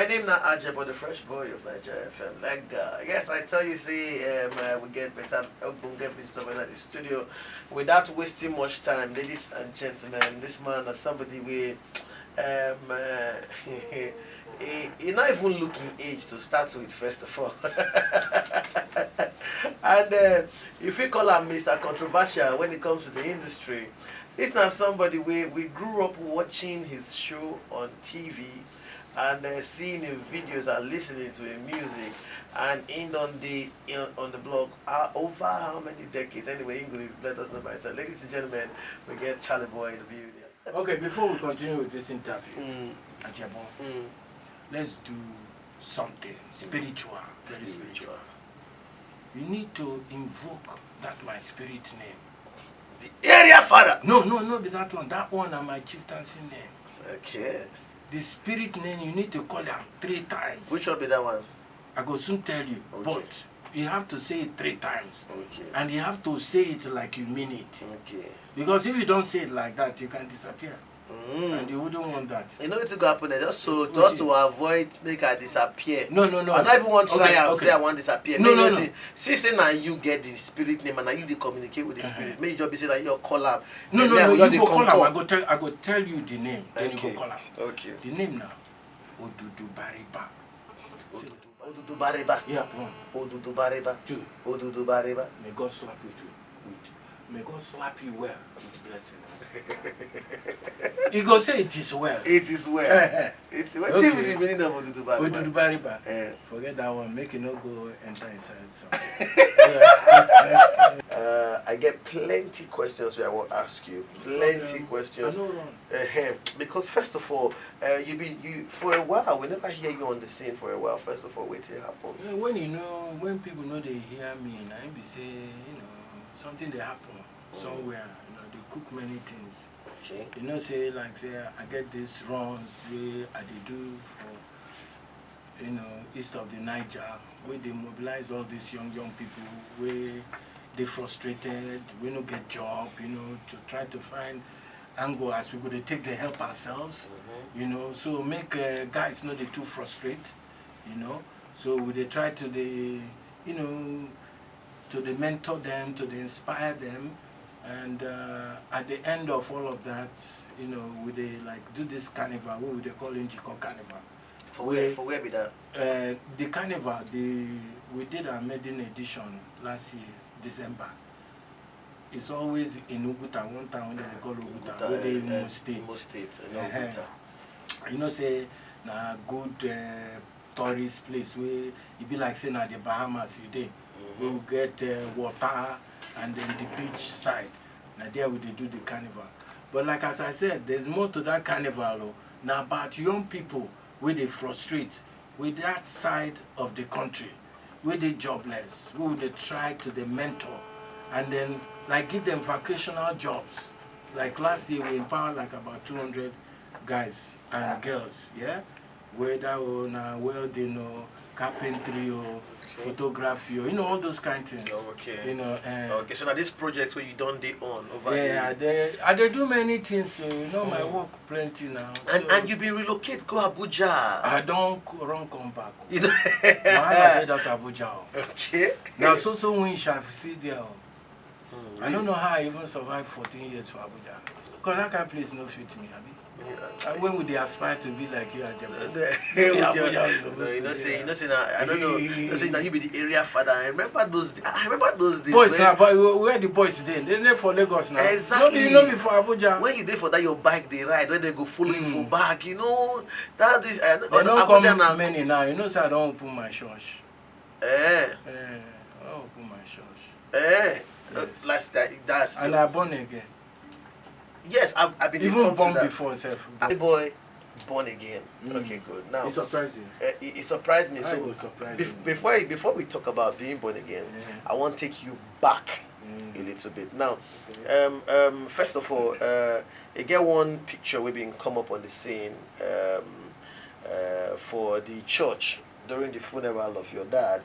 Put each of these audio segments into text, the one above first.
name na Ajebo, the fresh boy of Naija FM. Like, yes, I tell you, see, we get better Ogbonge visitors at the studio. Without wasting much time, ladies and gentlemen, this man is somebody with, he not even looking age to start with, first of all. And if we call him Mr. Controversial when it comes to the industry, it's not somebody we grew up watching his show on TV and seeing his videos and listening to his music and in on the blog over how many decades. Anyway, English, let us know by itself. Ladies and gentlemen, we get Charly Boy in the building. Okay, before we continue with this interview, Ajebo, let's do something spiritual, very spiritual. You need to invoke that my spirit name. The area father. No, be that one. That one is my chieftaincy name. Okay. The spirit name, you need to call them 3 times. Which will be that one? I go soon tell you. Okay. But you have to say it 3 times. Okay. And you have to say it like you mean it. Okay. Because if you don't say it like that, you can disappear. And you wouldn't want that. You know what's going to happen there? Just to avoid make her disappear. No. I don't even want to try and say I want to disappear. No. See, now you get the spirit name and now you communicate with the spirit. Maybe you just be say like your call up. No, you go call him. I go tell you the name. Then Okay. you go call him. Okay. The name now, Odudu Bariba. Odudu Bariba. Yeah, 1. Odudu Bariba. 2. Odudu Bariba. May God slap you too. May God slap you well with blessings. He go say it is well. It is well. It's what's Okay. even the meaning of Odudu Bariba? Odudu Bariba. Forget that one. Make it not go enter inside something. I get plenty questions I will ask you. Plenty questions. I know wrong. Because first of all, you for a while. We never hear you on the scene for a while. First of all, wait till it happen. Yeah, when people know they hear me, and I be say, something they happen somewhere. They cook many things. Okay. Say I get this runs where I do for east of the Naija, where they mobilize all these young people where they frustrated, we no get job, to try to find angle as we go to take the help ourselves, so make guys they too frustrate, so we they try to to mentor them, to inspire them. And at the end of all of that, we they do this carnival, what would they call it, Jiko Carnival. For where be that? The carnival, we did our maiden edition last year, December. It's always in Uguta, one town they call Uguta, where they in Imo State. Imo State, say, na good tourist place where it be like saying at the Bahamas you did. We will get water and then the beach side. Now there we do the carnival. But like as I said, there's more to that carnival. Now about young people where they frustrate with that side of the country, where they jobless, where they try to mentor and then give them vocational jobs. Like last year we empowered about 200 guys and girls, yeah? Whether welding or carpentry or photography or all those kind of things. Okay. Okay, so now this project where you done the on over there. Yeah, they do many things, so my work plenty now. And you been relocate, go Abuja. I don't come back. You know? I have out Abuja. Okay. Now so when shall see there. I don't know how I even survived 14 years for Abuja. Because that kind of place no fit me, Abi. And when would they aspire to be like you, Ajebo? I don't know. Now you be the area father. I remember those days. Boys now, but where the boys then? They're there for Lagos now. Exactly. No, before Abuja. When you there for that, your bike they ride. When they go full in full back, that is. They don't come now. Many now. So I don't open my church. I don't open my church. Yes. That's. And I'm born again. Yes, I've been even born before self. Charly Boy, born again. Okay, good. Now it surprised you. It surprised me. So before we talk about being born again, I want to take you back a little bit. Now, first of all, you get one picture we've been come up on the scene for the church during the funeral of your dad,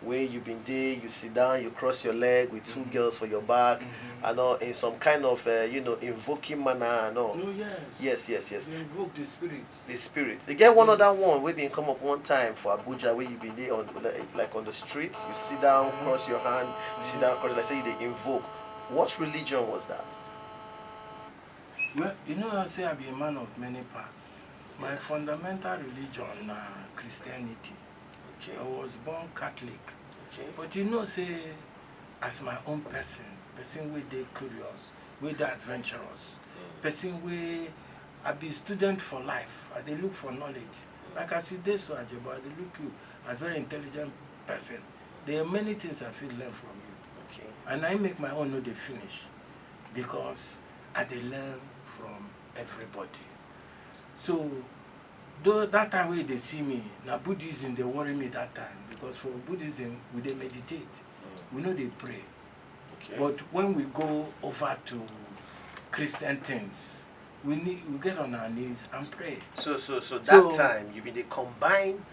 where you been there, you sit down, you cross your leg with two girls for your back, and all in some kind of invoking manner and all. No, Yes. You invoke the spirits. The spirits. They get one other one we been come up one time for Abuja where you been there on like on the street. You sit down, cross your hand, you sit down, cross. Like say they invoke. What religion was that? Well, I say I be a man of many parts. My fundamental religion, Christianity. Okay. I was born Catholic. Okay. But say, as my own person where they curious, where they adventurous, person where I be student for life. I they look for knowledge. Like as you did so, Ajaba, they look you as very intelligent person. There are many things I feel learn from you. Okay. And I make my own no they finish. Because I they learn from everybody. So though that time when they see me, now Buddhism they worry me that time. Because for Buddhism we they meditate. We know they pray. Okay. But when we go over to Christian things, we get on our knees and pray. So that time you been they combine.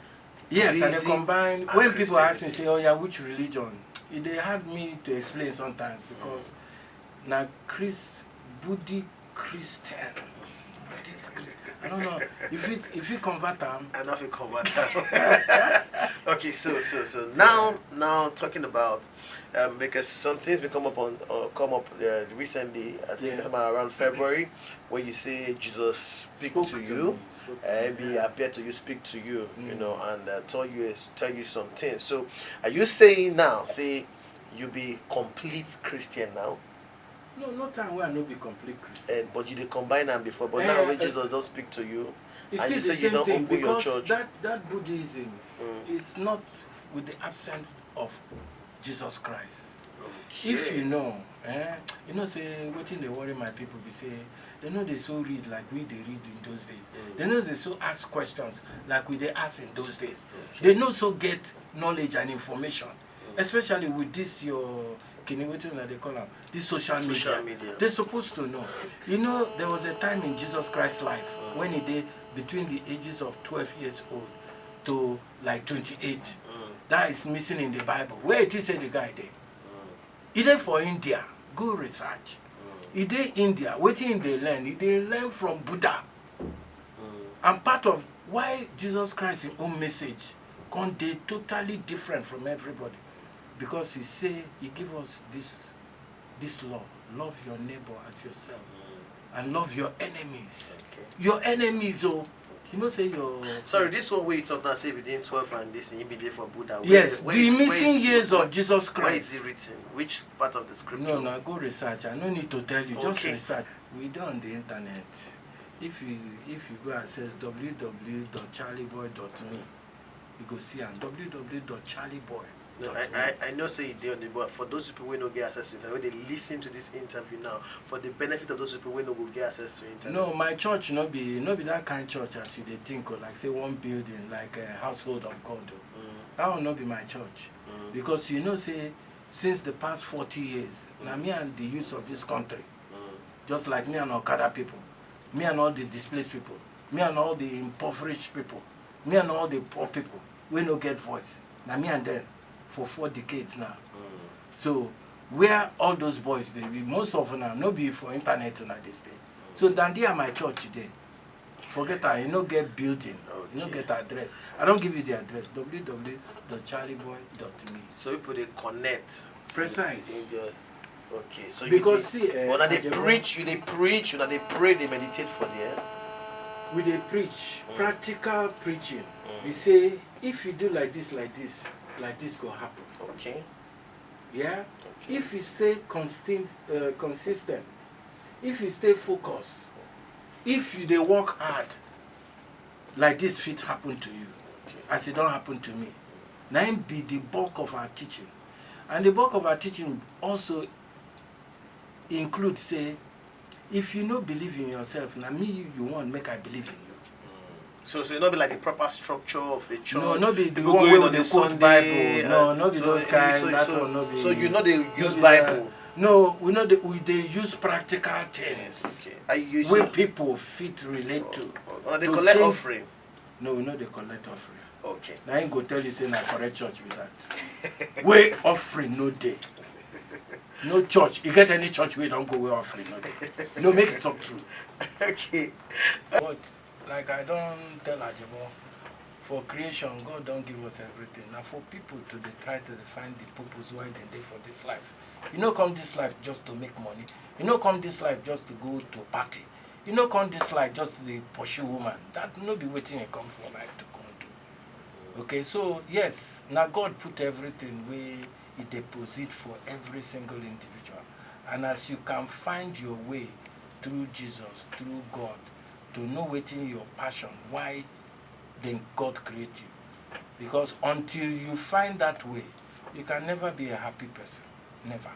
Yes, and they combine. When people ask me, Christianity. say, "Oh yeah, which religion?" They had me to explain sometimes because now Buddhist Christian. I don't know if you convert them. I know if you convert that. Okay, so now talking about because some things will come up recently. I think around February, where you say Jesus speak to you, and be appear to you, speak to you, and tell you some things. So, are you saying now? Say you be complete Christian now? No, not time where I no be complete Christian. But you did combine them before. But now when Jesus don't speak to you, it's and still you the say you same don't thing open your because church. that Buddhism is not with the absence of Jesus Christ. Okay. If say waiting they worry my people be say they know they so read like we they read in those days. They know they so ask questions like we they ask in those days. They know so get knowledge and information, especially with this your they call them this social media. They're supposed to know. There was a time in Jesus Christ's life when he did between the ages of 12 years old to like 28. That is missing in the Bible. Where it is the guy there? He did for India. Go research. He did India. Waiting they learn. They learn from Buddha. And part of why Jesus Christ's own message can be totally different from everybody. Because he say he give us this law. Love your neighbor as yourself. And love your enemies. Okay. Your enemies, say your... Sorry, this one where you talk now, say within 12 and this, you be there for Buddha. Yes, the missing years of Jesus Christ. Where is it written? Which part of the scripture? No, go research. I no need to tell you, just research. We do on the internet. If you go access www.charlyboy.me, you go see and www.charlyboy.me. No, I know say you did on the but for those people who don't get access to internet, when they listen to this interview now, for the benefit of those people who don't get access to internet. No, my church not be that kind of church as you they think of, like say one building like a household of God. That will not be my church. Because say since the past 40 years, now me and the youth of this country, just like me and Okada people, me and all the displaced people, me and all the impoverished people, me and all the poor people, we no get voice. Now me and them for 4 decades now. So where all those boys they be most of them no be for internet on this day. So then they are my church today. Forget that you no get building, you no get address. I don't give you the address. www.charlyboy.me. So people they connect. Precise. Okay, so because when they preach, they pray, they meditate for them. We they preach practical preaching. We say if you do like this go happen. Okay. Yeah. Okay. If you stay consistent, if you stay focused, if you they work hard, like this fit happen to you, as it don't happen to me. Now be the bulk of our teaching, and the bulk of our teaching also includes say, if you no believe in yourself, now me you want make I believe in you. So it not be like the proper structure of the church. No, not be the people one going where on they the quote Sunday, Bible. No, not be so those guys. so- that so- one not be. So you know they use be Bible. No, we know they use practical things Okay. I use where people fit relate to. They to collect change- offering. No, we know they collect offering. Okay. Now I ain't go tell you say na correct church with that. Way offering no day. No church. You get any church where don't go way offering no day. No, make it talk true. Okay. But like I don't tell Ajabo, for creation, God don't give us everything. Now for people to they try to find the purpose why they live for this life. You know, come this life just to make money. You know, come this life just to go to party. You know, come this life just to pursue woman. That no be waiting and come for life to come to. Okay, so yes, now God put everything where He deposit for every single individual. And as you can find your way through Jesus, through God, to know waiting your passion, why then God create you. Because until you find that way, you can never be a happy person. Never.